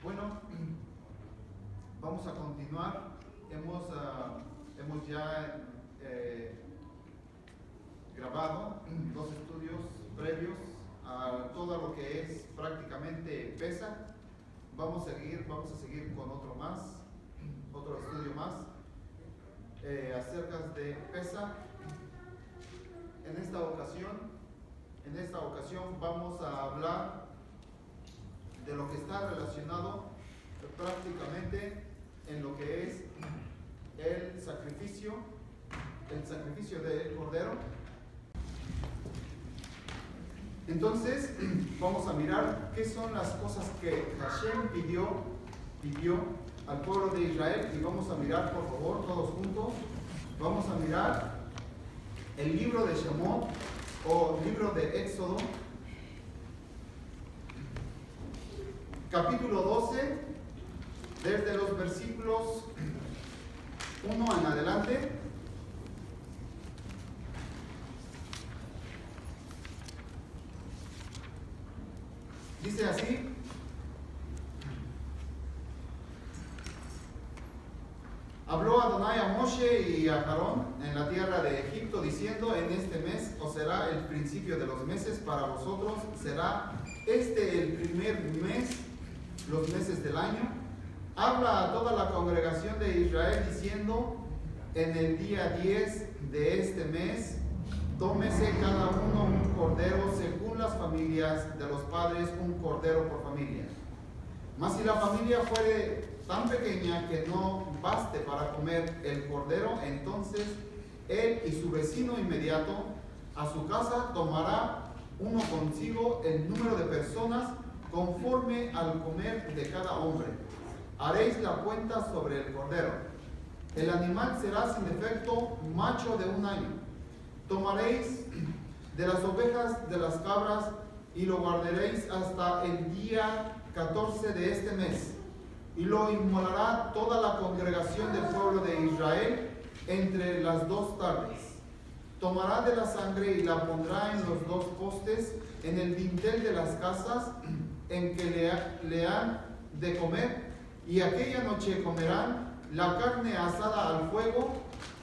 Bueno, vamos a continuar. Hemos ya grabado dos estudios previos a todo lo que es prácticamente PESA. Vamos a seguir con otro estudio más acerca de PESA. En esta ocasión vamos a hablar de lo que está relacionado prácticamente en lo que es el sacrificio del Cordero. Entonces vamos a mirar qué son las cosas que Hashem pidió al pueblo de Israel, y vamos a mirar, por favor, todos juntos, vamos a mirar el libro de Shemot o libro de Éxodo, capítulo 12, desde los versículos 1 en adelante. Dice así: habló Adonai a Moshe y a Aarón en la tierra de Egipto, diciendo: en este mes os será el principio de los meses, para vosotros será el primer mes, los meses del año. Habla a toda la congregación de Israel diciendo: en el día 10 de este mes, tómese cada uno un cordero según las familias de los padres, un cordero por familia. Mas si la familia fuere tan pequeña que no baste para comer el cordero, entonces él y su vecino inmediato a su casa tomará uno consigo el número de personas conforme al comer de cada hombre. Haréis la cuenta sobre el cordero. El animal será sin defecto macho de 1 año. Tomaréis de las ovejas, de las cabras, y lo guardaréis hasta el día 14 de este mes. Y lo inmolará toda la congregación del pueblo de Israel entre las 2 tardes. Tomará de la sangre y la pondrá en los 2 postes, en el dintel de las casas en que le han de comer, y aquella noche comerán la carne asada al fuego,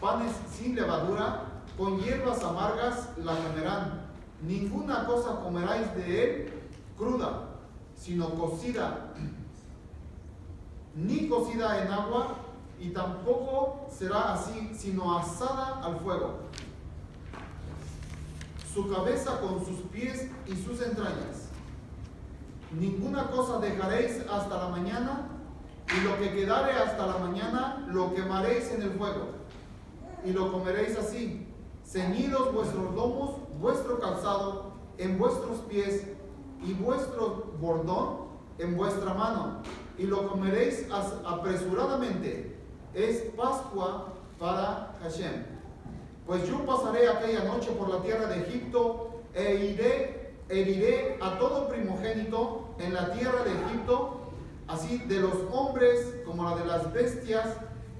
panes sin levadura, con hierbas amargas la comerán. Ninguna cosa comeráis de él cruda, sino cocida, ni cocida en agua, y tampoco será así, sino asada al fuego. Su cabeza con sus pies y sus entrañas. Ninguna cosa dejaréis hasta la mañana, y lo que quedare hasta la mañana lo quemaréis en el fuego, y lo comeréis así, ceñidos vuestros lomos, vuestro calzado en vuestros pies, y vuestro bordón en vuestra mano, y lo comeréis apresuradamente. Es Pascua para Hashem. Pues yo pasaré aquella noche por la tierra de Egipto, heriré a todo primogénito en la tierra de Egipto, así de los hombres como la de las bestias,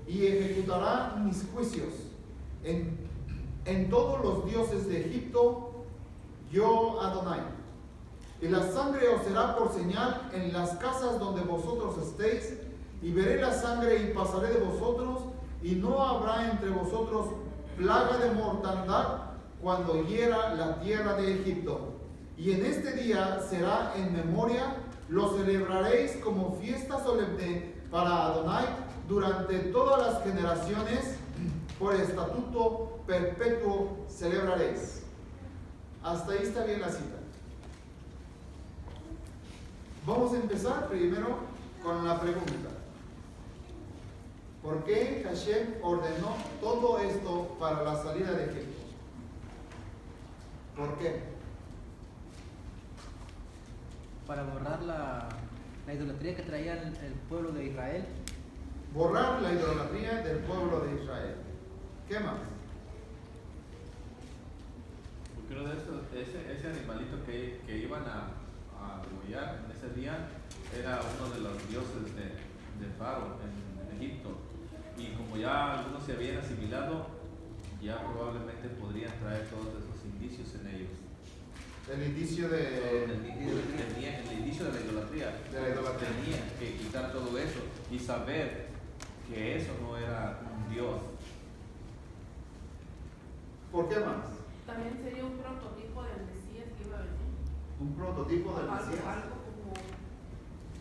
y ejecutará mis juicios en todos los dioses de Egipto, yo Adonai. Y la sangre os será por señal en las casas donde vosotros estéis, y veré la sangre y pasaré de vosotros, y no habrá entre vosotros plaga de mortandad cuando hiera la tierra de Egipto. Y en este día será en memoria, lo celebraréis como fiesta solemne para Adonai durante todas las generaciones, por estatuto perpetuo celebraréis. Hasta ahí está bien la cita. Vamos a empezar primero con la pregunta: ¿por qué Hashem ordenó todo esto para la salida de Egipto? ¿Por qué? Para borrar la idolatría que traía el pueblo de Israel. Borrar la idolatría del pueblo de Israel. ¿Qué más? Porque uno de esos, ese animalito que iban a degollar en ese día era uno de los dioses de Faro en Egipto. Y como ya algunos se habían asimilado, ya probablemente podrían traer todos esos indicios en ellos. El indicio de... El indicio de la idolatría. De la idolatría. Tenía que quitar todo eso y saber que eso no era un Dios. ¿Por qué más? También sería un prototipo del Mesías que iba a venir. Un prototipo del Mesías. Algo como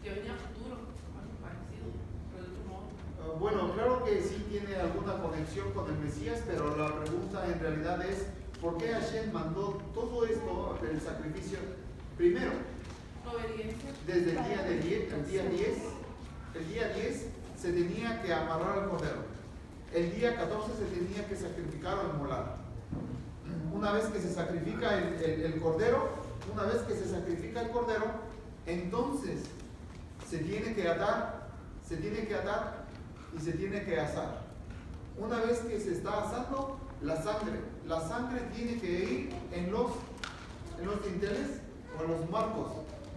que venía futuro, algo parecido, pero de otro modo. Bueno, claro que sí tiene alguna conexión con el Mesías, pero la pregunta en realidad es ¿por qué Hashem mandó todo esto del sacrificio? Primero, Obediencia. desde el día 10 se tenía que amarrar al cordero. El día 14 se tenía que sacrificar o inmolar. Una vez que se sacrifica el cordero, entonces se tiene que atar y se tiene que asar. Una vez que se está asando, la sangre tiene que ir en los dinteles o en los marcos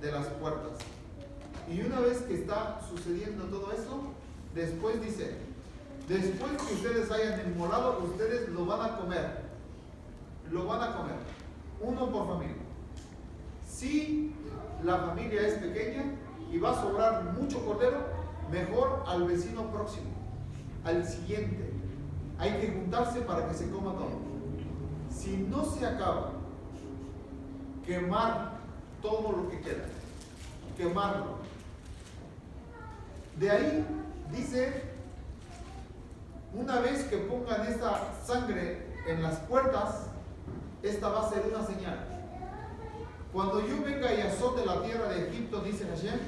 de las puertas. Y una vez que está sucediendo todo eso, después dice, después que ustedes hayan inmolado, ustedes lo van a comer. Uno por familia. Si la familia es pequeña y va a sobrar mucho cordero, mejor al vecino próximo, al siguiente. Hay que juntarse para que se coma todo. Si no se acaba, quemar todo lo que queda. Quemarlo. De ahí dice, una vez que pongan esta sangre en las puertas, esta va a ser una señal. Cuando yo venga y azote la tierra de Egipto, dice Hashem,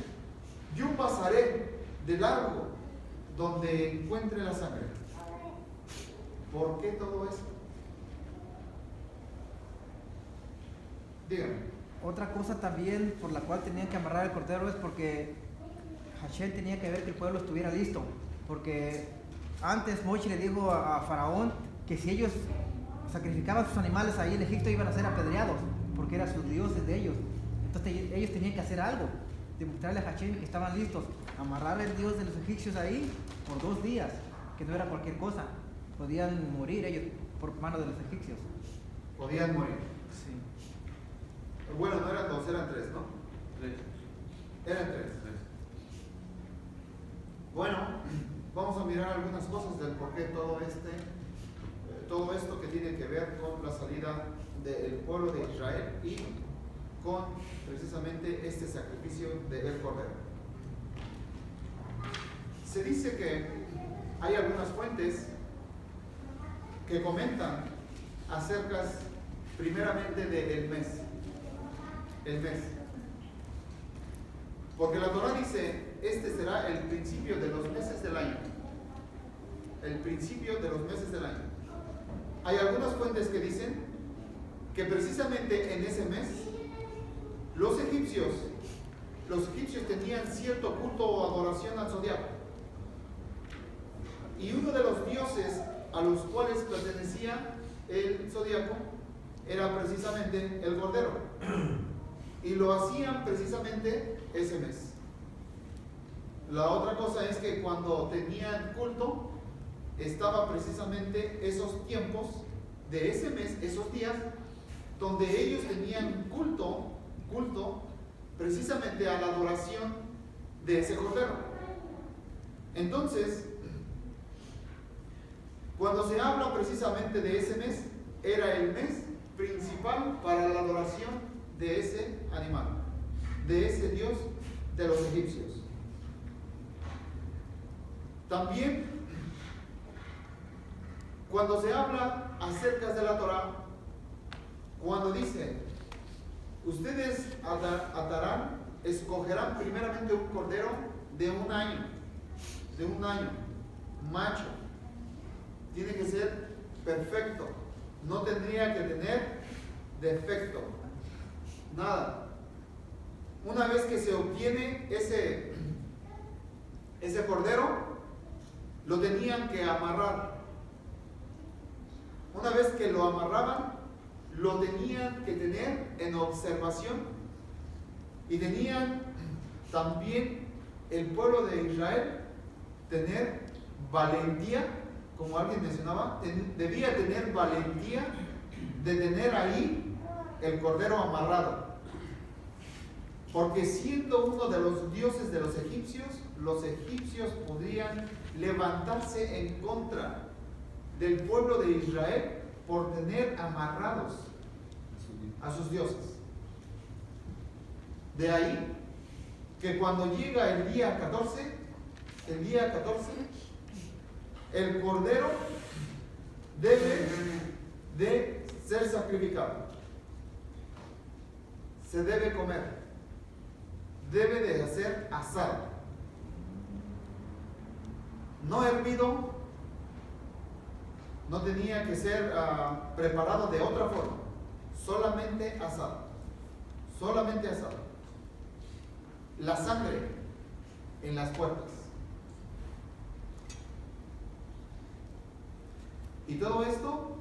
yo pasaré de largo donde encuentre la sangre. ¿Por qué todo eso? Díganme. Otra cosa también por la cual tenían que amarrar el cordero es porque Hashem tenía que ver que el pueblo estuviera listo. Porque antes Moisés le dijo a Faraón que si ellos sacrificaban sus animales ahí en Egipto iban a ser apedreados, porque eran sus dioses de ellos. Entonces ellos tenían que hacer algo, demostrarle a Hashem que estaban listos, amarrar el dios de los egipcios ahí por 2 días, que no era cualquier cosa. Podían morir ellos por mano de los egipcios. Podían morir. Sí. Bueno, no eran 2, eran 3, ¿no? 3. Eran 3. Bueno, vamos a mirar algunas cosas del por qué todo esto que tiene que ver con la salida del pueblo de Israel y con precisamente este sacrificio del cordero. Se dice que hay algunas fuentes que comentan acerca primeramente del mes. El mes. Porque la Torah dice, este será el principio de los meses del año. El principio de los meses del año. Hay algunas fuentes que dicen que precisamente en ese mes los egipcios tenían cierto culto o adoración al zodiaco. Y uno de los dioses a los cuales pertenecía el zodiaco era precisamente el cordero. Y lo hacían precisamente ese mes. La otra cosa es que cuando tenían culto, estaba precisamente esos tiempos de ese mes, esos días, donde ellos tenían culto precisamente a la adoración de ese cordero. Entonces, cuando se habla precisamente de ese mes, era el mes principal para la adoración de ese animal, de ese dios de los egipcios. También, cuando se habla acerca de la Torah, cuando dice, ustedes escogerán primeramente un cordero de un año, macho, tiene que ser perfecto, no tendría que tener defecto, nada. Una vez que se obtiene ese cordero, lo tenían que amarrar. Una vez que lo amarraban, lo tenían que tener en observación y tenían también el pueblo de Israel tener valentía, como alguien mencionaba, debía tener valentía de tener ahí el cordero amarrado. porque siendo uno de los dioses de los egipcios podrían levantarse en contra del pueblo de Israel por tener amarrados a sus dioses. De ahí que cuando llega el día 14, el cordero debe de ser sacrificado. Se debe comer. Debe de ser asado. No hervido. No tenía que ser preparado de otra forma. Solamente asado. Solamente asado. La sangre en las puertas. Y todo esto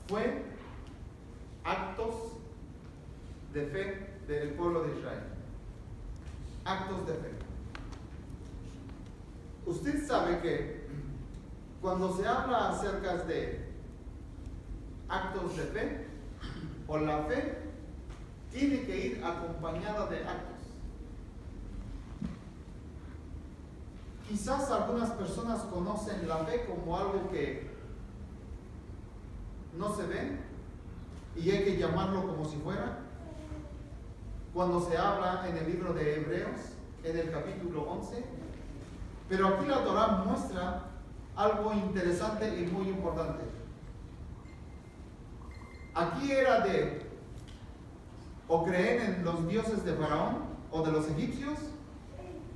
fue actos de fe del pueblo de Israel. Actos de fe. Usted sabe que cuando se habla acerca de actos de fe, o la fe tiene que ir acompañada de actos. Quizás algunas personas conocen la fe como algo que no se ve y hay que llamarlo como si fuera. Cuando se habla en el libro de Hebreos, en el capítulo 11, pero aquí la Torá muestra algo interesante y muy importante. Aquí era de o creen en los dioses de Faraón o de los egipcios,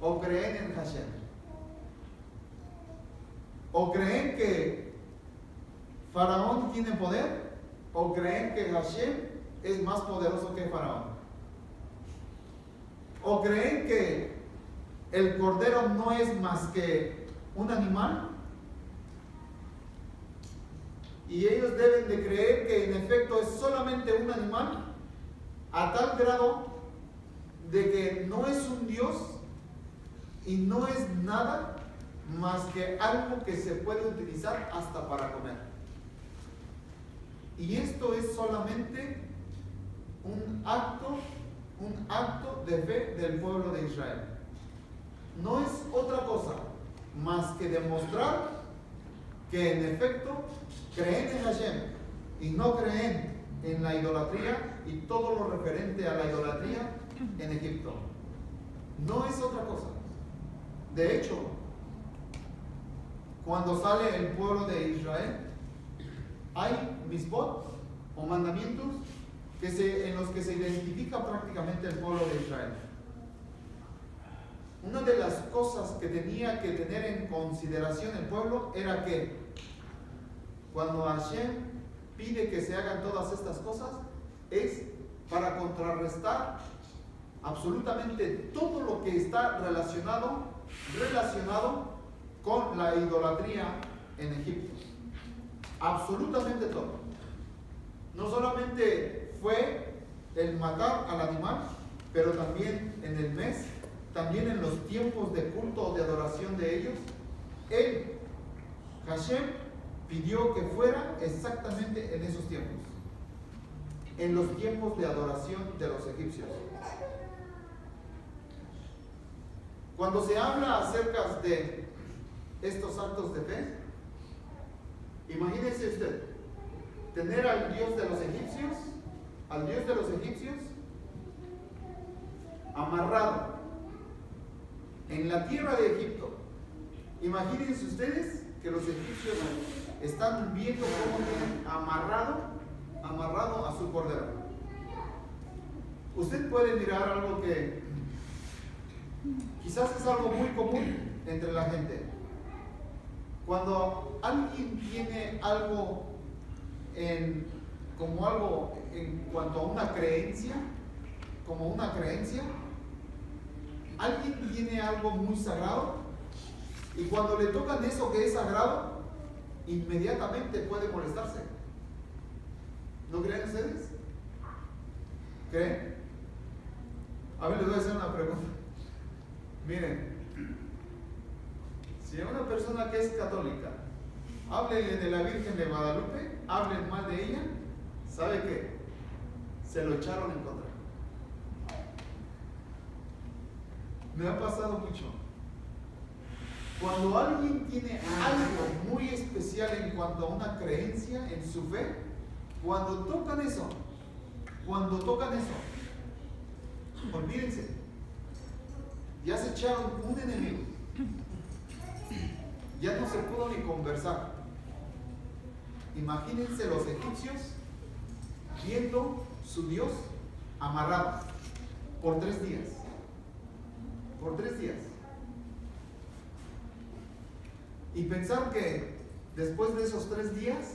o creen en Hashem. O creen que Faraón tiene poder, o creen que Hashem es más poderoso que Faraón. O creen que el cordero no es más que un animal, y ellos deben de creer que en efecto es solamente un animal, a tal grado de que no es un Dios y no es nada más que algo que se puede utilizar hasta para comer. Y esto es solamente un acto de fe del pueblo de Israel. No es otra cosa más que demostrar que en efecto creen en Hashem y no creen en la idolatría y todo lo referente a la idolatría en Egipto. No es otra cosa. De hecho, cuando sale el pueblo de Israel, hay misbot o mandamientos en los que se identifica prácticamente el pueblo de Israel. Una de las cosas que tenía que tener en consideración el pueblo era que cuando Hashem pide que se hagan todas estas cosas, es para contrarrestar absolutamente todo lo que está relacionado con la idolatría en Egipto. Absolutamente todo. No solamente fue el matar al animal, pero también en el mes, también en los tiempos de culto o de adoración de ellos, Hashem pidió que fuera exactamente en esos tiempos, en los tiempos de adoración de los egipcios. Cuando se habla acerca de estos actos de fe, imagínense usted, tener al Dios de los egipcios, amarrado en la tierra de Egipto. Imagínense ustedes que los egipcios están viendo cómo tienen amarrado a su cordero. Usted puede mirar algo que quizás es algo muy común entre la gente. Alguien tiene algo en cuanto a una creencia, alguien tiene algo muy sagrado, y cuando le tocan eso que es sagrado, inmediatamente puede molestarse. ¿No creen ustedes? ¿Creen? A ver, les voy a hacer una pregunta. Miren, si a una persona que es católica, háblenle de la Virgen de Guadalupe, hablen mal de ella, ¿sabe qué? Se lo echaron en contra. Me ha pasado mucho. Cuando alguien tiene algo muy especial en cuanto a una creencia en su fe, cuando tocan eso, olvídense, ya se echaron un enemigo, ya no se pudo ni conversar. Imagínense los egipcios viendo su Dios amarrado por 3 días. Por 3 días. Y pensar que después de esos 3 días,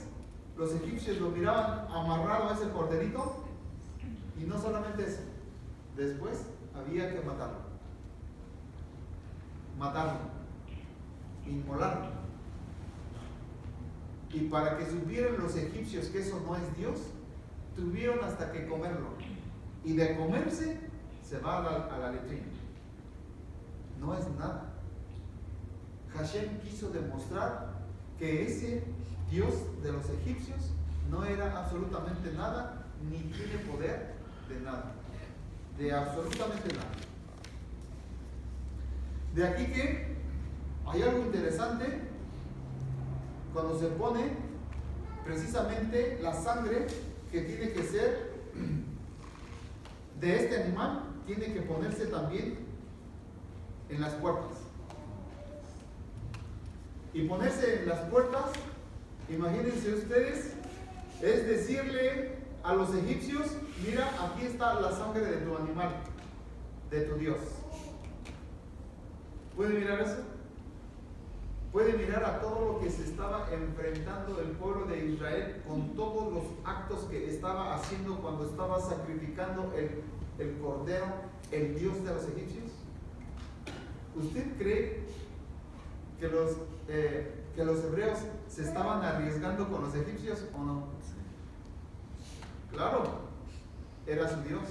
los egipcios lo miraban amarrado a ese corderito, y no solamente eso, después había que matarlo, inmolarlo. Y para que supieran los egipcios que eso no es Dios, tuvieron hasta que comerlo. Y de comerse, se va a la letrina. No es nada. Hashem quiso demostrar que ese Dios de los egipcios no era absolutamente nada, ni tiene poder de nada. De absolutamente nada. De aquí que hay algo interesante cuando se pone precisamente la sangre que tiene que ser de este animal, tiene que ponerse también en las puertas. Y ponerse en las puertas, imagínense ustedes, es decirle a los egipcios: mira, aquí está la sangre de tu animal, de tu Dios. ¿Pueden mirar eso? Puede mirar a todo lo que se estaba enfrentando el pueblo de Israel con todos los actos que estaba haciendo cuando estaba sacrificando el cordero, el Dios de los egipcios. ¿Usted cree que los hebreos se estaban arriesgando con los egipcios o no? Claro, era su Dios.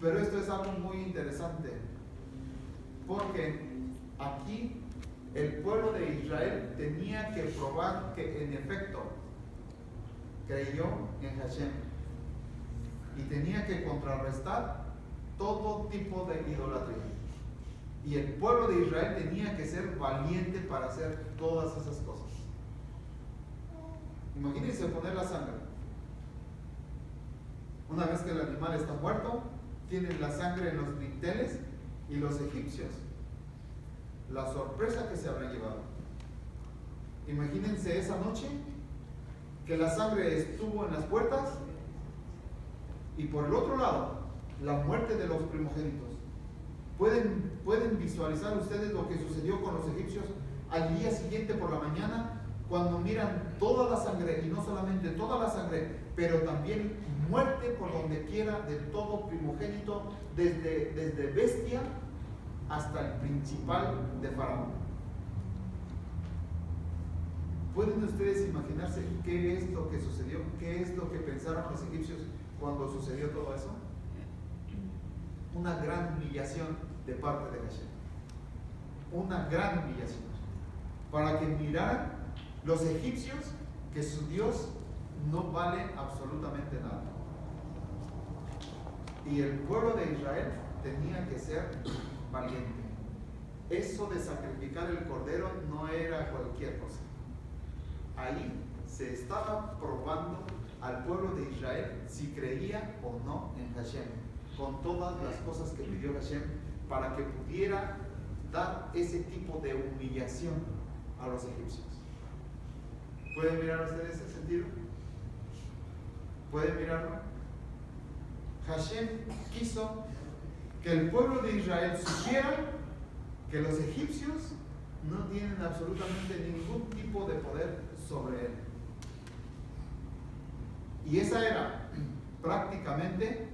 Pero esto es algo muy interesante, porque aquí el pueblo de Israel tenía que probar que en efecto creyó en Hashem, y tenía que contrarrestar todo tipo de idolatría. Y el pueblo de Israel tenía que ser valiente para hacer todas esas cosas. Imagínense poner la sangre. Una vez que el animal está muerto, tienen la sangre en los dinteles, y los egipcios, la sorpresa que se habrán llevado. Imagínense esa noche que la sangre estuvo en las puertas, y por el otro lado, la muerte de los primogénitos. ¿Pueden visualizar ustedes lo que sucedió con los egipcios al día siguiente por la mañana, cuando miran toda la sangre, y no solamente toda la sangre, pero también muerte por donde quiera de todo primogénito, desde bestia hasta el principal de Faraón? ¿Pueden ustedes imaginarse qué es lo que sucedió? ¿Qué es lo que pensaron los egipcios cuando sucedió todo eso? Una gran humillación de parte de Hashem. Una gran humillación. Para que miraran los egipcios que su Dios no vale absolutamente nada. Y el pueblo de Israel tenía que ser valiente. Eso de sacrificar el cordero no era cualquier cosa. Ahí se estaba probando al pueblo de Israel si creía o no en Hashem, con todas las cosas que pidió Hashem, para que pudiera dar ese tipo de humillación a los egipcios. ¿Pueden mirar ustedes ese sentido? ¿Pueden mirarlo? Hashem quiso que el pueblo de Israel supiera que los egipcios no tienen absolutamente ningún tipo de poder sobre él. Y esa era prácticamente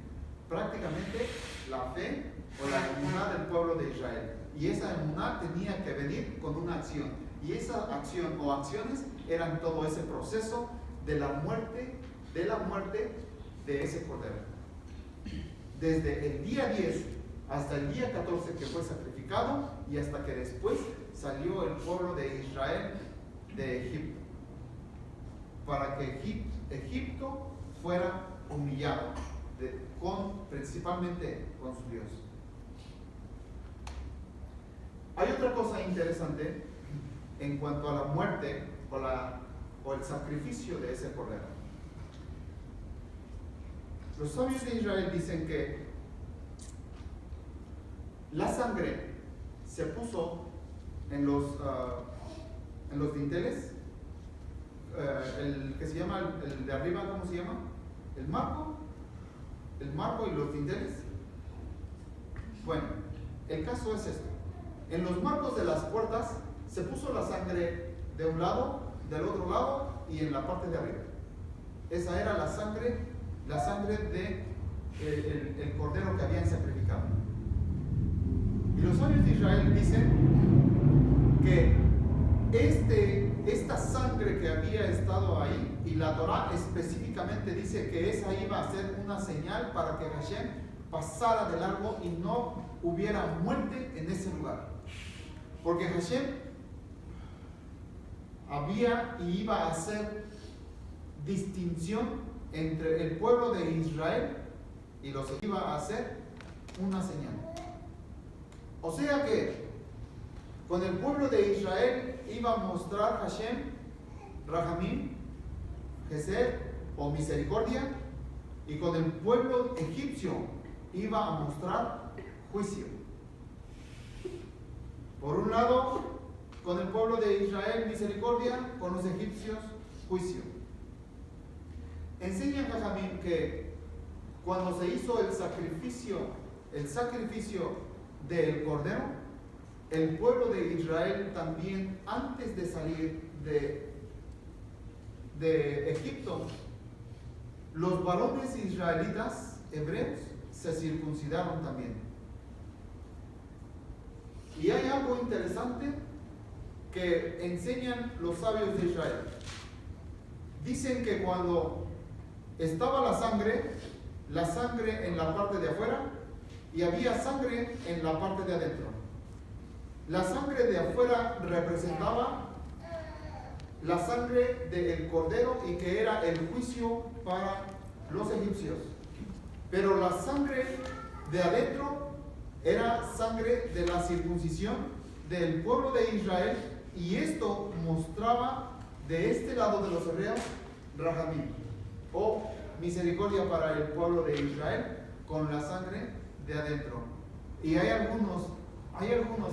la fe o la emuná del pueblo de Israel. Y esa emuná tenía que venir con una acción. Y esa acción o acciones eran todo ese proceso de la muerte de ese cordero. Desde el día 10 hasta el día 14 que fue sacrificado, y hasta que después salió el pueblo de Israel de Egipto, para que Egipto fuera humillado, principalmente con su Dios. Hay otra cosa interesante en cuanto a la muerte o el sacrificio de ese cordero. Los sabios de Israel dicen que la sangre se puso en los dinteles, el que se llama, el de arriba, ¿cómo se llama? El marco y los dinteles. Bueno, el caso es esto. En los marcos de las puertas se puso la sangre de un lado, del otro lado y en la parte de arriba. Esa era la sangre de el cordero que habían sacrificado. Y los sabios de Israel dicen que esta sangre que había estado ahí, y la Torah específicamente dice que esa iba a ser una señal para que Hashem pasara de largo y no hubiera muerte en ese lugar. Porque Hashem había y iba a hacer distinción entre el pueblo de Israel y los que iba a hacer una señal. O sea que con el pueblo de Israel iba a mostrar Hashem, Rahamim, Gesed o misericordia, y con el pueblo egipcio iba a mostrar juicio. Por un lado, con el pueblo de Israel misericordia, con los egipcios juicio. Enseña Jajamim que cuando se hizo el sacrificio del cordero, el pueblo de Israel también, antes de salir de Egipto, los varones israelitas hebreos se circuncidaron también. Y hay algo interesante que enseñan los sabios de Israel. Dicen que cuando estaba la sangre en la parte de afuera y había sangre en la parte de adentro. La sangre de afuera representaba la sangre del cordero y que era el juicio para los egipcios. Pero la sangre de adentro era sangre de la circuncisión del pueblo de Israel, y esto mostraba de este lado de los hebreos Rahamim o misericordia para el pueblo de Israel con la sangre de adentro. Y hay algunos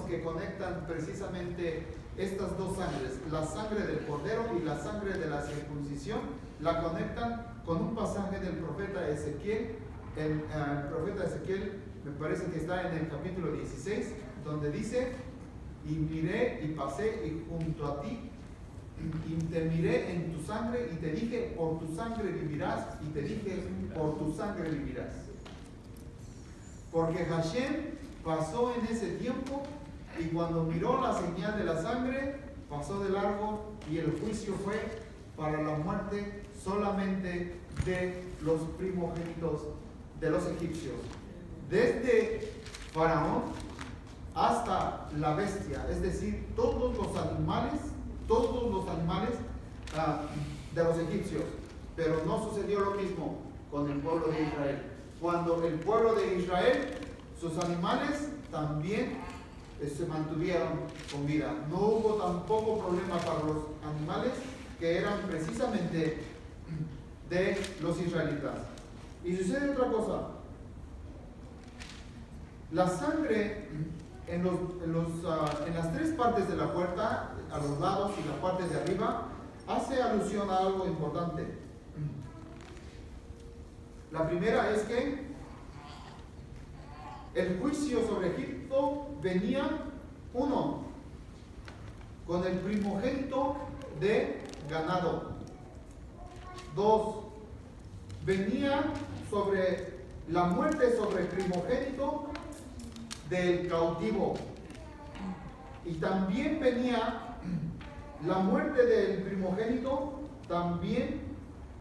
que conectan precisamente estas dos sangres, la sangre del cordero y la sangre de la circuncisión, la conectan con un pasaje del profeta Ezequiel. El profeta Ezequiel, me parece que está en el capítulo 16, donde dice: y miré y pasé y junto a ti, y te miré en tu sangre y te dije, por tu sangre vivirás, y te dije, por tu sangre vivirás. Porque Hashem pasó en ese tiempo, y cuando miró la señal de la sangre, pasó de largo, y el juicio fue para la muerte solamente de los primogénitos de los egipcios, desde Faraón hasta la bestia, es decir, todos los animales de los egipcios. Pero no sucedió lo mismo con el pueblo de Israel. Cuando el pueblo de Israel, sus animales también se mantuvieron con vida. No hubo tampoco problema para los animales que eran precisamente de los israelitas. Y sucede otra cosa. La sangre en las tres partes de la puerta, a los lados y la parte de arriba, hace alusión a algo importante. La primera es que el juicio sobre Egipto venía, uno, con el primogénito de ganado. Dos, venía sobre la muerte sobre el primogénito del cautivo. Y también venía la muerte del primogénito también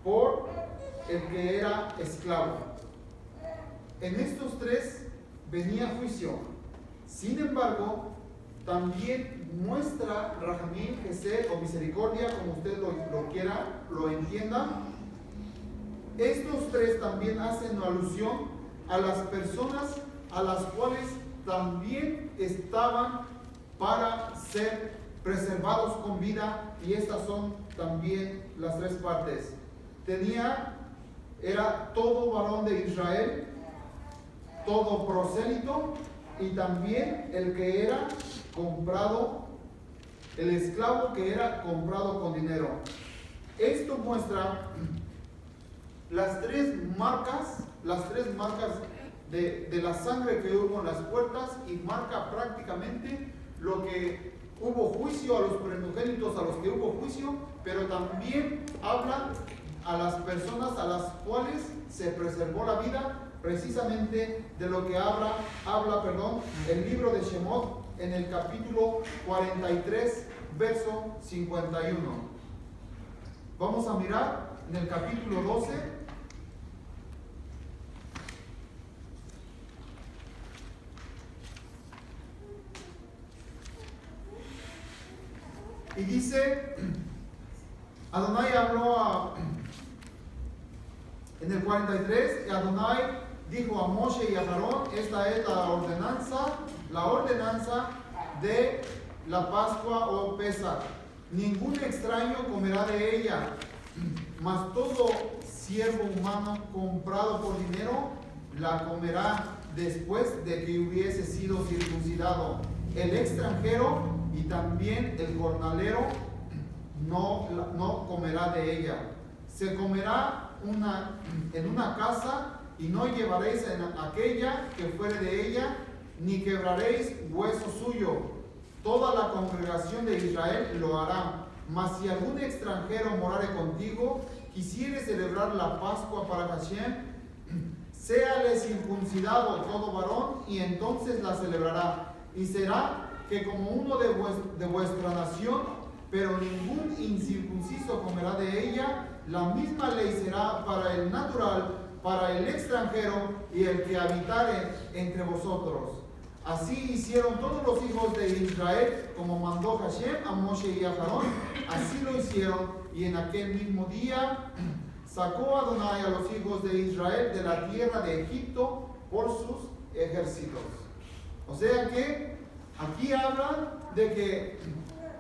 por el que era esclavo. En estos tres venía juicio. Sin embargo, también muestra Rahamim, Gesed o misericordia, como usted lo entienda. Estos tres también hacen alusión a las personas a las cuales también estaban para ser preservados con vida, y estas son también las tres partes. Era todo varón de Israel, todo prosélito, y también el que era comprado, el esclavo que era comprado con dinero. Esto muestra las tres marcas de la sangre que hubo en las puertas, y marca prácticamente lo que hubo juicio a los primogénitos, a los que hubo juicio, pero también habla a las personas a las cuales se preservó la vida, precisamente de lo que habla el libro de Shemot en el capítulo 43, verso 51. Vamos a mirar en el capítulo 12. Y dice, Adonai habló en el 43, y Adonai dijo a Moshe y a Aarón: esta es la ordenanza de la Pascua o Pesach. Ningún extraño comerá de ella, mas todo siervo humano comprado por dinero la comerá después de que hubiese sido circuncidado. El extranjero y también el jornalero no comerá de ella. Se comerá en una casa, y no llevaréis en aquella que fuere de ella, ni quebraréis hueso suyo. Toda la congregación de Israel lo hará. Mas si algún extranjero morare contigo, quisiere celebrar la Pascua para Hashem, séale circuncidado todo varón, y entonces la celebrará. Y será que como uno de vuestra nación, pero ningún incircunciso comerá de ella. La misma ley será para el natural, para el extranjero y el que habitare entre vosotros. Así hicieron todos los hijos de Israel, como mandó Hashem a Moshe y a Aarón. Así lo hicieron, y en aquel mismo día sacó Adonai a los hijos de Israel de la tierra de Egipto por sus ejércitos. O sea que aquí habla de que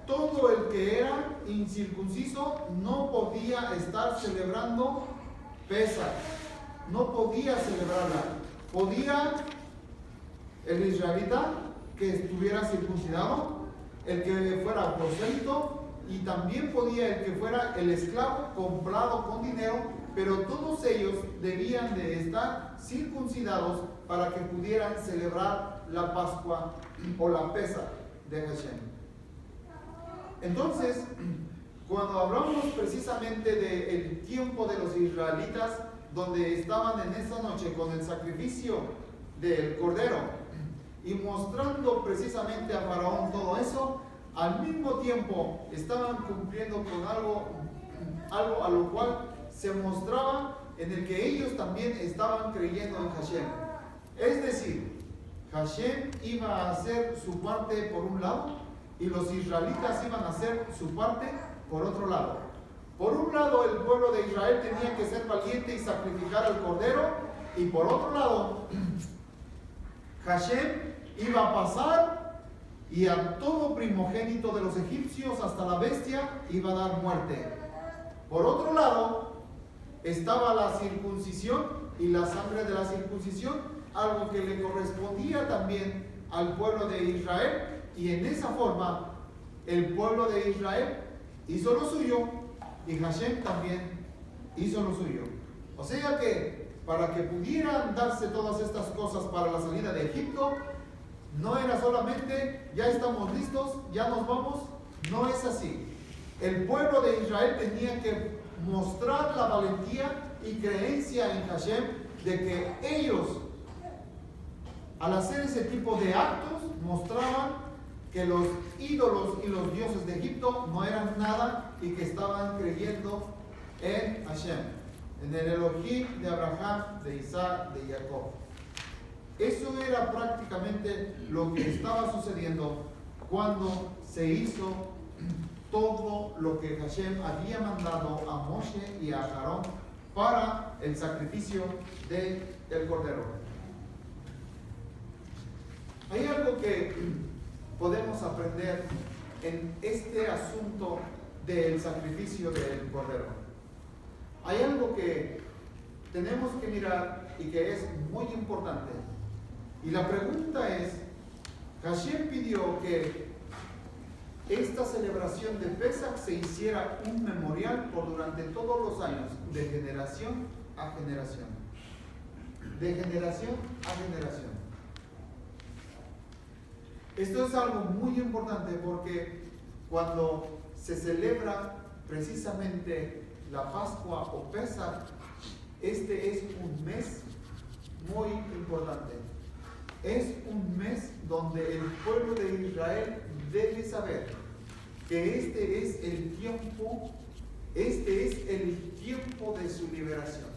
todo el que era incircunciso no podía estar celebrando Pesach, no podía celebrarla. Podía el israelita que estuviera circuncidado, el que fuera prosélito, y también podía el que fuera el esclavo comprado con dinero, pero todos ellos debían de estar circuncidados para que pudieran celebrar la Pascua o la Pesach de Hashem. Entonces, cuando hablamos precisamente del tiempo de los israelitas, donde estaban en esa noche con el sacrificio del cordero y mostrando precisamente a Faraón todo eso, al mismo tiempo estaban cumpliendo con algo a lo cual se mostraba en el que ellos también estaban creyendo en Hashem. Es decir, Hashem iba a hacer su parte por un lado, y los israelitas iban a hacer su parte por otro lado. Por un lado, el pueblo de Israel tenía que ser valiente y sacrificar al cordero, y por otro lado, Hashem iba a pasar, y a todo primogénito de los egipcios, hasta la bestia, iba a dar muerte. Por otro lado, estaba la circuncisión y la sangre de la circuncisión, algo que le correspondía también al pueblo de Israel, y en esa forma el pueblo de Israel hizo lo suyo, y Hashem también hizo lo suyo. O sea que para que pudieran darse todas estas cosas para la salida de Egipto, no era solamente ya estamos listos, ya nos vamos. No es así. El pueblo de Israel tenía que mostrar la valentía y creencia en Hashem, de que ellos, al hacer ese tipo de actos, mostraban que los ídolos y los dioses de Egipto no eran nada, y que estaban creyendo en Hashem, en el Elohim de Abraham, de Isaac, de Jacob. Eso era prácticamente lo que estaba sucediendo cuando se hizo todo lo que Hashem había mandado a Moshe y a Aarón para el sacrificio del cordero. Hay algo que podemos aprender en este asunto del sacrificio del Cordero? Hay algo que tenemos que mirar y que es muy importante. Y la pregunta es, Hashem pidió que esta celebración de Pesach se hiciera un memorial por durante todos los años, de generación a generación. De generación a generación. Esto es algo muy importante porque cuando se celebra precisamente la Pascua o Pesach, este es un mes muy importante. Es un mes donde el pueblo de Israel debe saber que este es el tiempo de su liberación.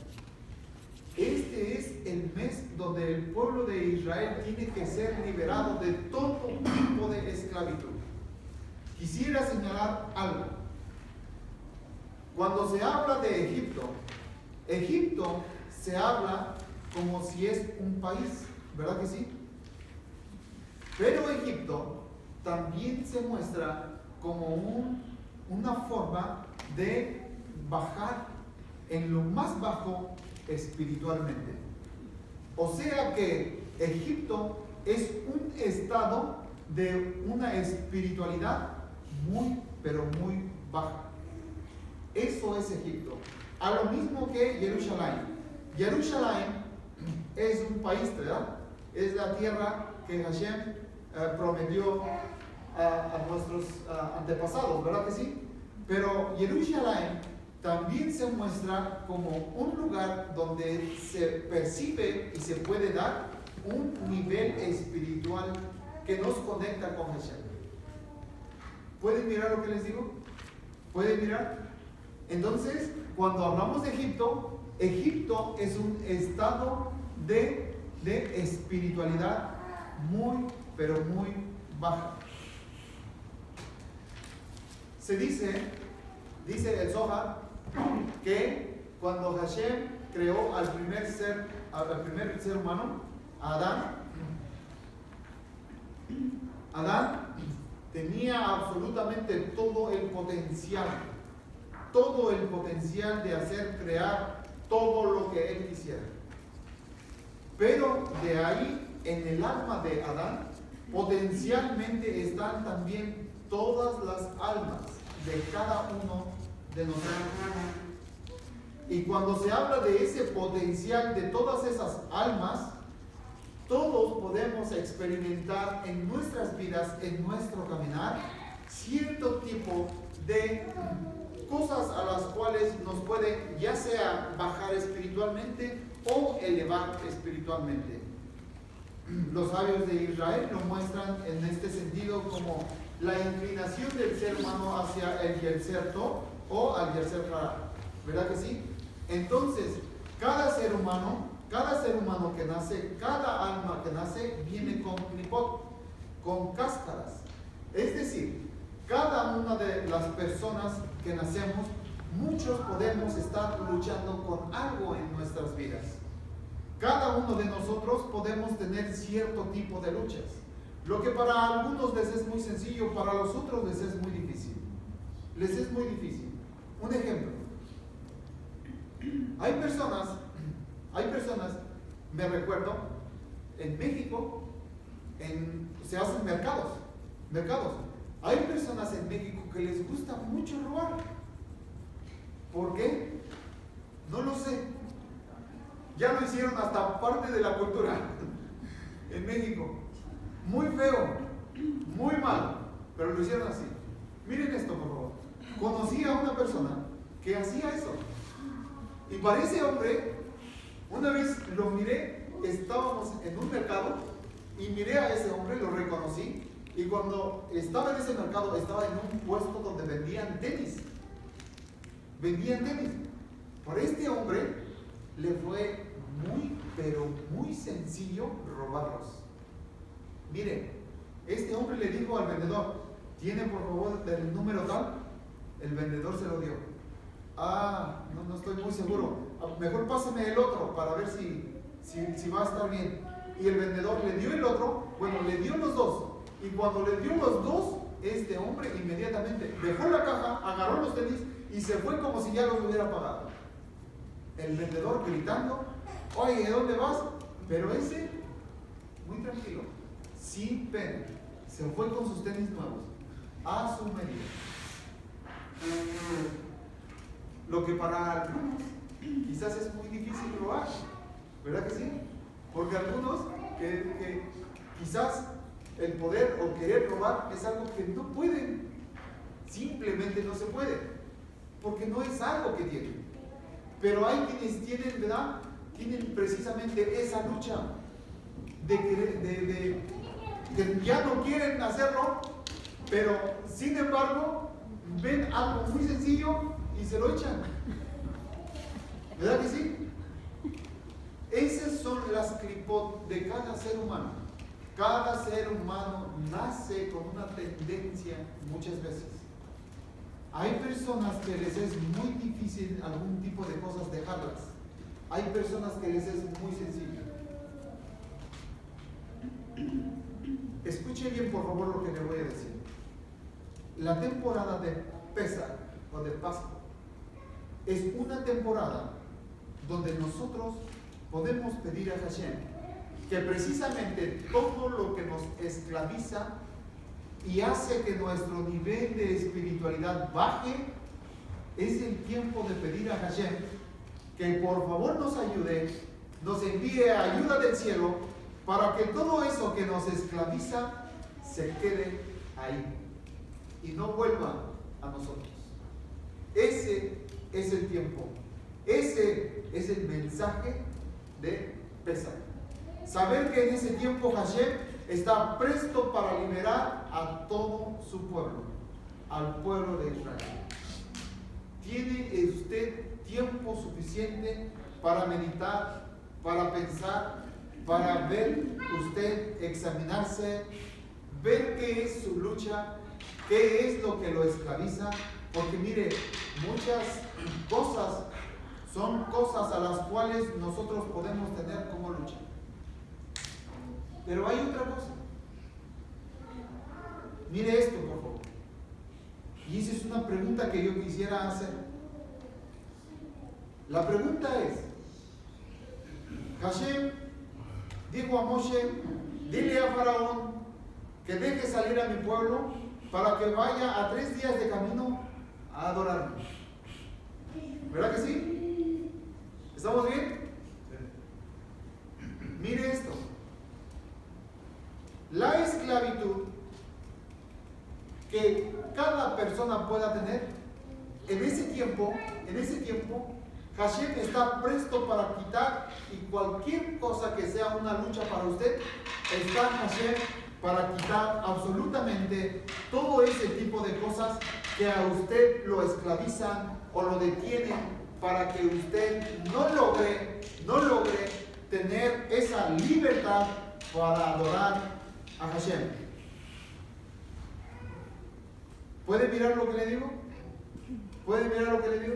Este es el mes donde el pueblo de Israel tiene que ser liberado de todo tipo de esclavitud. Quisiera señalar algo. Cuando se habla de Egipto, Egipto se habla como si es un país, ¿verdad que sí? Pero Egipto también se muestra como una forma de bajar en lo más bajo espiritualmente. O sea que Egipto es un estado de una espiritualidad muy, pero muy baja. Eso es Egipto. A lo mismo que Jerusalén. Jerusalén es un país, ¿verdad? Es la tierra que Hashem prometió a nuestros antepasados, ¿verdad que sí? Pero Jerusalén también se muestra como un lugar donde se percibe y se puede dar un nivel espiritual que nos conecta con Hashem. ¿Pueden mirar lo que les digo? ¿Pueden mirar? Entonces, cuando hablamos de Egipto, Egipto es un estado de espiritualidad muy, pero muy baja. Se dice el Zohar, que cuando Hashem creó al primer ser humano, a Adán tenía absolutamente todo el potencial de hacer crear todo lo que él quisiera. Pero de ahí, en el alma de Adán, potencialmente están también todas las almas de cada uno de nosotros. Y cuando se habla de ese potencial de todas esas almas, todos podemos experimentar en nuestras vidas, en nuestro caminar, cierto tipo de cosas a las cuales nos pueden ya sea bajar espiritualmente o elevar espiritualmente. Los sabios de Israel lo muestran en este sentido como la inclinación del ser humano hacia el Yetzer Tov o al Yetzer Hara, ¿verdad que sí? Entonces, cada ser humano que nace, cada alma que nace, viene con klipot, con cáscaras. Es decir, cada una de las personas que nacemos, muchos podemos estar luchando con algo en nuestras vidas. Cada uno de nosotros podemos tener cierto tipo de luchas. Lo que para algunos les es muy sencillo, para los otros les es muy difícil. Un ejemplo. Hay personas, me recuerdo, en México, se hacen mercados. Hay personas en México que les gusta mucho robar. ¿Por qué? No lo sé. Ya lo hicieron hasta parte de la cultura en México. Muy feo, muy mal, pero lo hicieron así. Miren esto, por favor. Conocí a una persona que hacía eso. Y para ese hombre, una vez lo miré, estábamos en un mercado y miré a ese hombre, lo reconocí. Y cuando estaba en ese mercado, estaba en un puesto donde vendían tenis. Para este hombre le fue muy, pero muy sencillo robarlos. Mire, este hombre le dijo al vendedor, ¿tiene por favor el número tal? El vendedor se lo dio. No estoy muy seguro. Mejor pásame el otro para ver si va a estar bien. Y el vendedor le dio el otro, le dio los dos. Y cuando le dio los dos, este hombre inmediatamente dejó la caja, agarró los tenis y se fue como si ya los hubiera pagado. El vendedor gritando, oye, ¿dónde vas? Pero ese, muy tranquilo, sin pena, se fue con sus tenis nuevos, a su medida. Lo que para algunos quizás es muy difícil robar, ¿verdad que sí? Porque algunos que quizás el poder o querer robar es algo que no pueden, simplemente no se puede, porque no es algo que tienen. Pero hay quienes tienen, ¿verdad? Tienen precisamente esa lucha que ya no quieren hacerlo, pero sin embargo ven algo muy sencillo y se lo echan. ¿Verdad que sí? Esas son las clipot de cada ser humano. Cada ser humano nace con una tendencia muchas veces. Hay personas que les es muy difícil algún tipo de cosas dejarlas. Hay personas que les es muy sencillo. Escuche bien por favor lo que le voy a decir. La temporada de Pesach o de Pascua es una temporada donde nosotros podemos pedir a Hashem que precisamente todo lo que nos esclaviza y hace que nuestro nivel de espiritualidad baje, es el tiempo de pedir a Hashem que por favor nos ayude, nos envíe ayuda del cielo para que todo eso que nos esclaviza se quede ahí y no vuelva a nosotros. Ese es el tiempo, ese es el mensaje de Pesach. Saber que en ese tiempo Hashem está presto para liberar a todo su pueblo, al pueblo de Israel. ¿Tiene usted tiempo suficiente para meditar, para pensar, para ver usted, examinarse, ver qué es su lucha, qué es lo que lo esclaviza? Porque mire, muchas cosas son cosas a las cuales nosotros podemos tener como lucha. Pero hay otra cosa. Mire esto, por favor. Y esa es una pregunta que yo quisiera hacer. La pregunta es, Hashem dijo a Moshe, dile a Faraón que deje salir a mi pueblo para que vaya a 3 días de camino a adorarme. ¿Verdad que sí? ¿Estamos bien? Mire esto. La esclavitud que cada persona pueda tener, en ese tiempo, Hashem está presto para quitar, y cualquier cosa que sea una lucha para usted, está Hashem para quitar absolutamente todo ese tipo de cosas que a usted lo esclavizan o lo detienen para que usted no logre tener esa libertad para adorar a Hashem. ¿Puede mirar lo que le digo? ¿Puede mirar lo que le digo?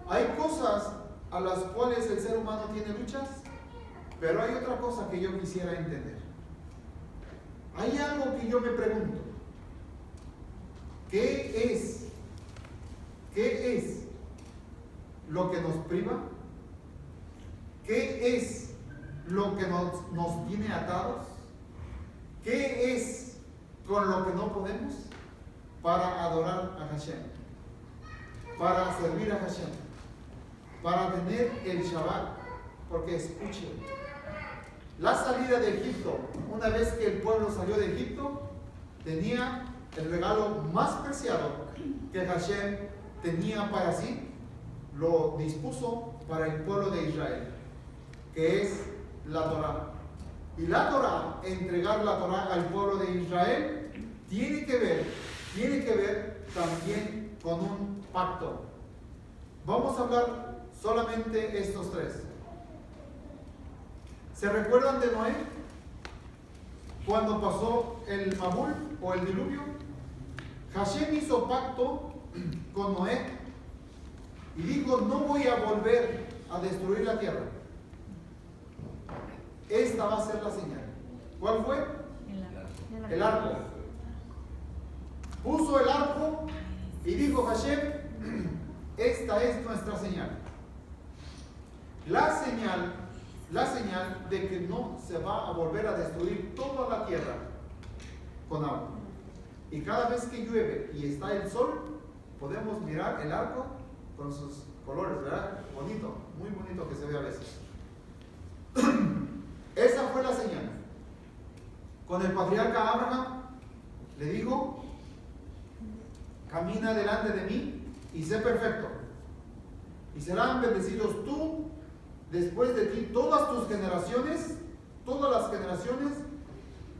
Hay cosas a las cuales el ser humano tiene luchas, pero hay otra cosa que yo quisiera entender. Hay algo que yo me pregunto. ¿Qué es lo que nos priva? ¿Qué es lo que nos tiene atados? ¿Qué es con lo que no podemos para adorar a Hashem? Para servir a Hashem, para tener el Shabbat. Porque escuchen, la salida de Egipto, una vez que el pueblo salió de Egipto, tenía el regalo más preciado que Hashem tenía para sí, lo dispuso para el pueblo de Israel, que es la Torah. Y la Torah, entregar la Torah al pueblo de Israel, tiene que ver también con un pacto. Vamos a hablar solamente estos 3. ¿Se recuerdan de Noé? Cuando pasó el Mabul o el diluvio, Hashem hizo pacto con Noé y dijo, no voy a volver a destruir la tierra. Esta va a ser la señal. ¿Cuál fue? El arco. Puso el arco y dijo Hashem, esta es nuestra señal. La señal de que no se va a volver a destruir toda la tierra con agua. Y cada vez que llueve y está el sol, podemos mirar el arco con sus colores, ¿verdad? Bonito, muy bonito que se ve a veces. Esa fue la señal. Con el patriarca Abraham le dijo, camina delante de mí y sé perfecto. Y serán bendecidos tú, después de ti, todas tus generaciones, todas las generaciones.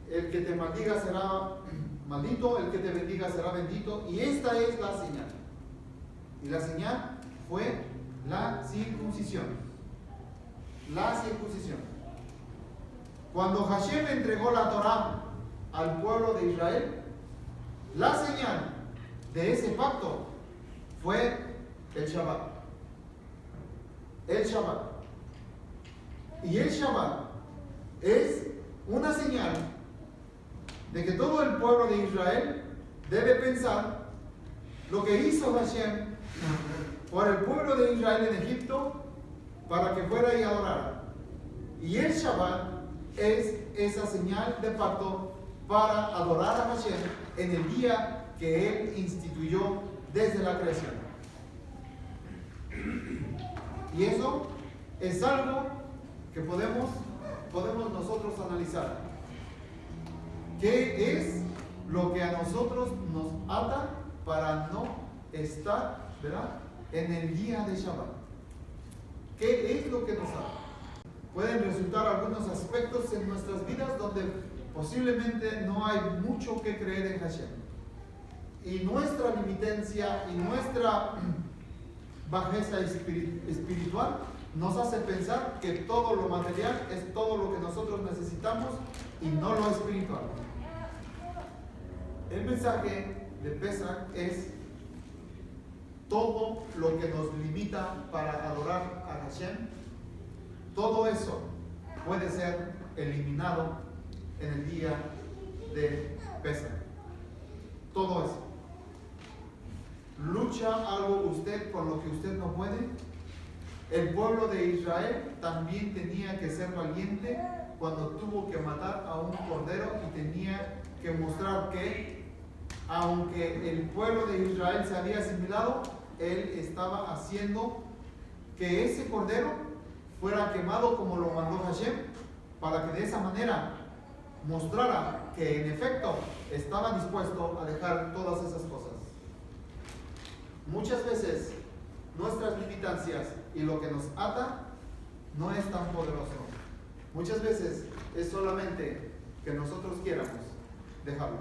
El que te maldiga será maldito, el que te bendiga será bendito. Y esta es la señal. Y la señal fue la circuncisión. La circuncisión. Cuando Hashem entregó la Torá al pueblo de Israel, la señal de ese pacto fue el Shabbat. El Shabbat. Y el Shabbat es una señal de que todo el pueblo de Israel debe pensar lo que hizo Hashem por el pueblo de Israel en Egipto para que fuera y adorara. Y el Shabbat es esa señal de pacto para adorar a Hashem en el día que Él instituyó desde la creación. Y eso es algo que podemos nosotros analizar. ¿Qué es lo que a nosotros nos ata para no estar, ¿verdad?, en el día de Shabbat? ¿Qué es lo que nos ata? Pueden resultar algunos aspectos en nuestras vidas donde posiblemente no hay mucho que creer en Hashem. Y nuestra limitancia y nuestra bajeza espiritual nos hace pensar que todo lo material es todo lo que nosotros necesitamos y no lo espiritual. El mensaje de Pesach es todo lo que nos limita para adorar a Hashem. Todo eso puede ser eliminado en el día de Pesach. Todo eso. ¿Lucha algo usted con lo que usted no puede? El pueblo de Israel también tenía que ser valiente cuando tuvo que matar a un cordero y tenía que mostrar que, aunque el pueblo de Israel se había asimilado, él estaba haciendo que ese cordero fuera quemado como lo mandó Hashem, para que de esa manera mostrara que en efecto estaba dispuesto a dejar todas esas cosas. Muchas veces nuestras limitancias y lo que nos ata no es tan poderoso. Muchas veces es solamente que nosotros quieramos dejarlo.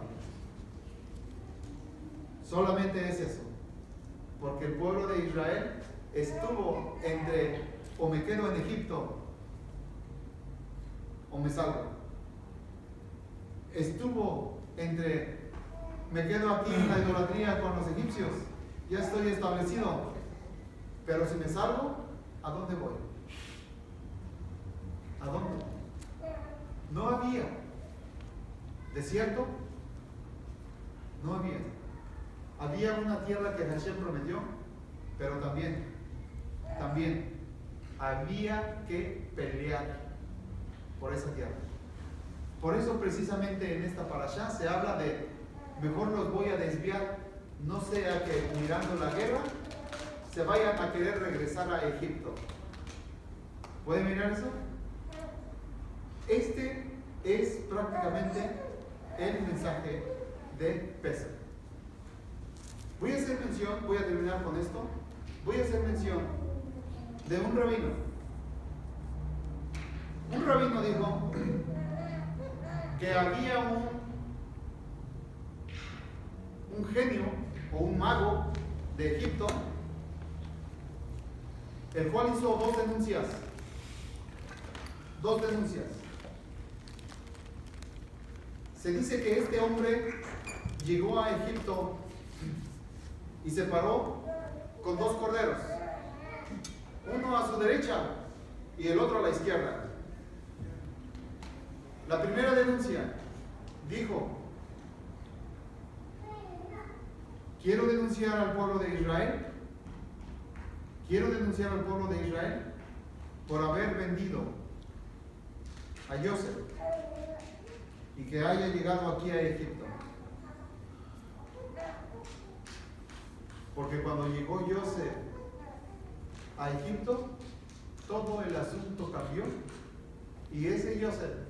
Solamente es eso. Porque el pueblo de Israel estuvo entre o me quedo en Egipto o me salgo. Estuvo entre me quedo aquí en la idolatría con los egipcios, ya estoy establecido, pero si me salgo, ¿a dónde voy? ¿A dónde? No había desierto, no había. Había una tierra que Hashem prometió, pero también había que pelear por esa tierra. Por eso precisamente en esta parashá se habla de mejor los voy a desviar, no sea que mirando la guerra se vayan a querer regresar a Egipto. ¿Pueden mirar eso? Este es prácticamente el mensaje de Pesach. Voy a terminar con esto. Voy a hacer mención de un rabino. Un rabino dijo que había un genio o un mago de Egipto, el cual hizo dos denuncias. Se dice que este hombre llegó a Egipto y se paró con dos corderos, uno a su derecha y el otro a la izquierda. La primera denuncia dijo: quiero denunciar al pueblo de Israel. Quiero denunciar al pueblo de Israel por haber vendido a Joseph y que haya llegado aquí a Egipto. Porque cuando llegó Joseph a Egipto, todo el asunto cambió y ese Joseph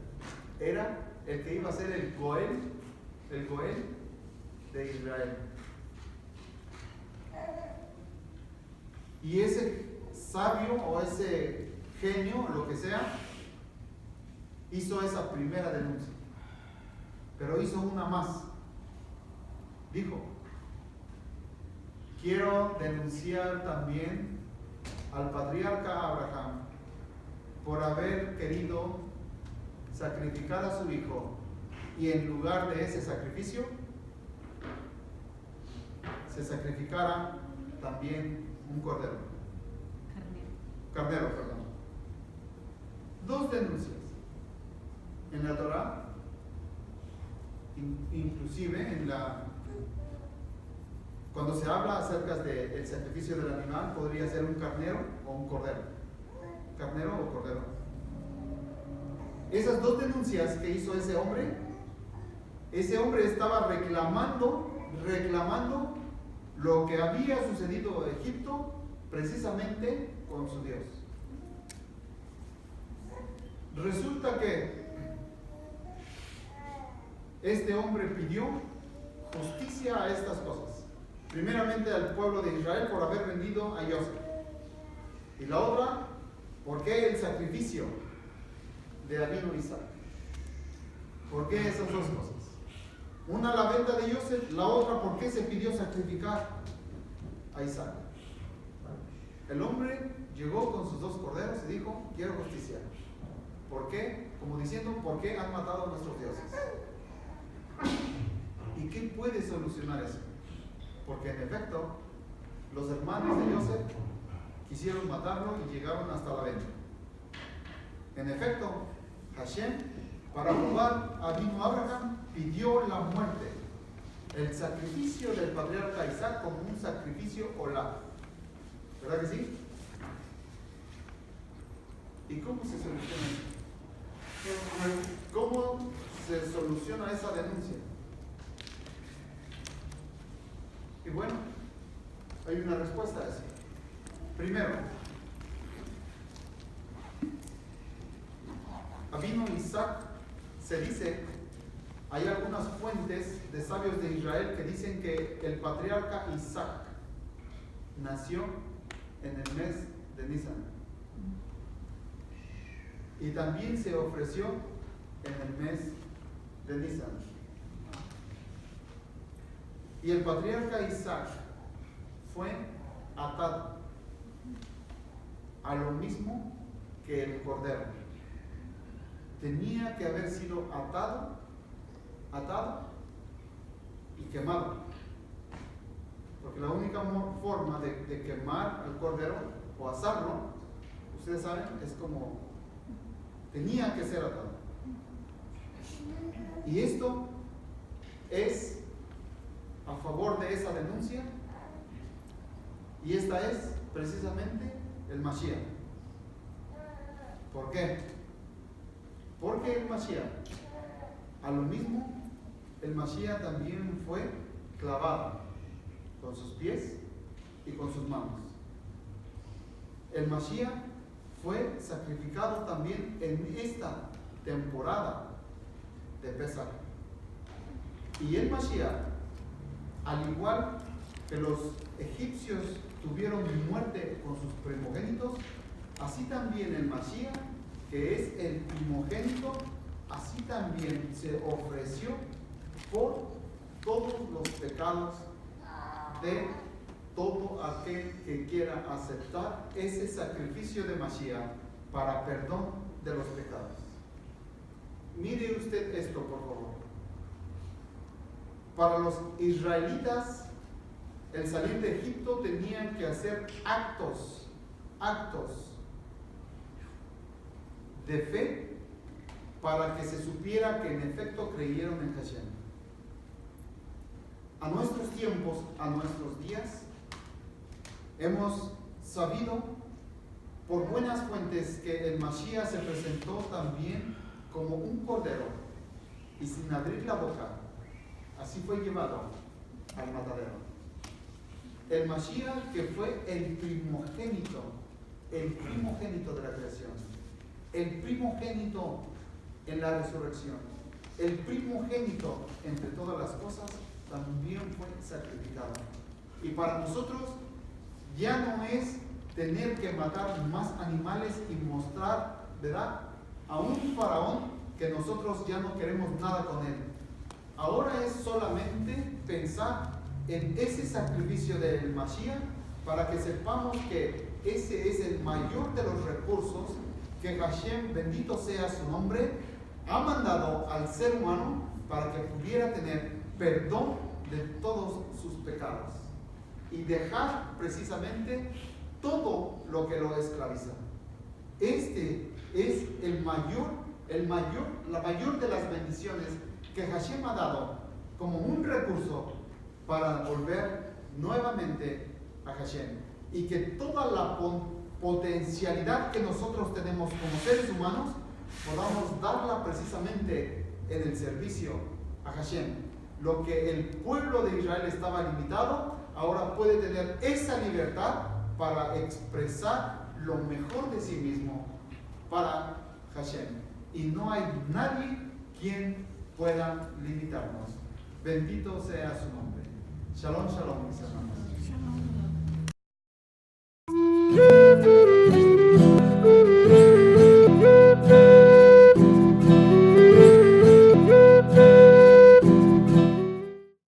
era el que iba a ser el Goel de Israel. Y ese sabio o ese genio, lo que sea, hizo esa primera denuncia. Pero hizo una más. Dijo: quiero denunciar también al patriarca Abraham por haber querido sacrificar a su hijo y en lugar de ese sacrificio se sacrificara también un cordero. Carnero, perdón. Dos denuncias. En la Torah, inclusive cuando se habla acerca del sacrificio del animal, podría ser un carnero o un cordero. Carnero o cordero. Esas dos denuncias que hizo ese hombre estaba reclamando lo que había sucedido en Egipto precisamente con su Dios. Resulta que este hombre pidió justicia a estas cosas. Primeramente al pueblo de Israel por haber vendido a Joseph. Y la otra, ¿por qué el sacrificio de Abino Isaac? ¿Por qué esas dos cosas? Una, la venta de Joseph, la otra, ¿por qué se pidió sacrificar a Isaac? El hombre llegó con sus dos corderos y dijo: quiero justicia. ¿Por qué? Como diciendo, ¿por qué han matado a nuestros dioses? ¿Y qué puede solucionar eso? Porque en efecto, los hermanos de Joseph quisieron matarlo y llegaron hasta la venta. En efecto, Hashem, para probar a Abino Abraham, pidió la muerte, el sacrificio del patriarca Isaac como un sacrificio olá. ¿Verdad que sí? ¿Y cómo se soluciona eso? ¿Cómo se soluciona esa denuncia? Y bueno, hay una respuesta a eso. Primero, Abino Isaac se dice, hay algunas fuentes de sabios de Israel que dicen que el patriarca Isaac nació en el mes de Nisan y también se ofreció en el mes de Nisan. Y el patriarca Isaac fue atado a lo mismo que el cordero. Tenía que haber sido atado y quemado. Porque la única forma de quemar al cordero o asarlo, ustedes saben, es como tenía que ser atado. Y esto es a favor de esa denuncia, y esta es precisamente el Mashiach. ¿Por qué? Porque el Mashiach, a lo mismo, el Mashiach también fue clavado con sus pies y con sus manos. El Mashiach fue sacrificado también en esta temporada de Pesach. Y el Mashiach, al igual que los egipcios tuvieron muerte con sus primogénitos, así también el Mashiach, que es el primogénito, así también se ofreció por todos los pecados de todo aquel que quiera aceptar ese sacrificio de Mashiach para perdón de los pecados. Mire usted esto, por favor. Para los israelitas, el salir de Egipto tenían que hacer actos de fe para que se supiera que en efecto creyeron en Hashem. A nuestros tiempos, a nuestros días, hemos sabido por buenas fuentes que el Mashiach se presentó también como un cordero y sin abrir la boca, así fue llevado al matadero. El Mashiach, que fue el primogénito de la creación, el primogénito en la resurrección, el primogénito entre todas las cosas, también fue sacrificado. Y para nosotros ya no es tener que matar más animales y mostrar, ¿verdad?, a un faraón que nosotros ya no queremos nada con él. Ahora es solamente pensar en ese sacrificio del Mashiach para que sepamos que ese es el mayor de los recursos que Hashem, bendito sea su nombre, ha mandado al ser humano para que pudiera tener perdón de todos sus pecados y dejar precisamente todo lo que lo esclaviza. Este es la mayor de las bendiciones que Hashem ha dado como un recurso para volver nuevamente a Hashem, y que toda la potencialidad que nosotros tenemos como seres humanos podamos darla precisamente en el servicio a Hashem. Lo que el pueblo de Israel estaba limitado, ahora puede tener esa libertad para expresar lo mejor de sí mismo para Hashem, y no hay nadie quien pueda limitarnos. Bendito sea su nombre. Shalom, shalom, mis hermanos. Shalom.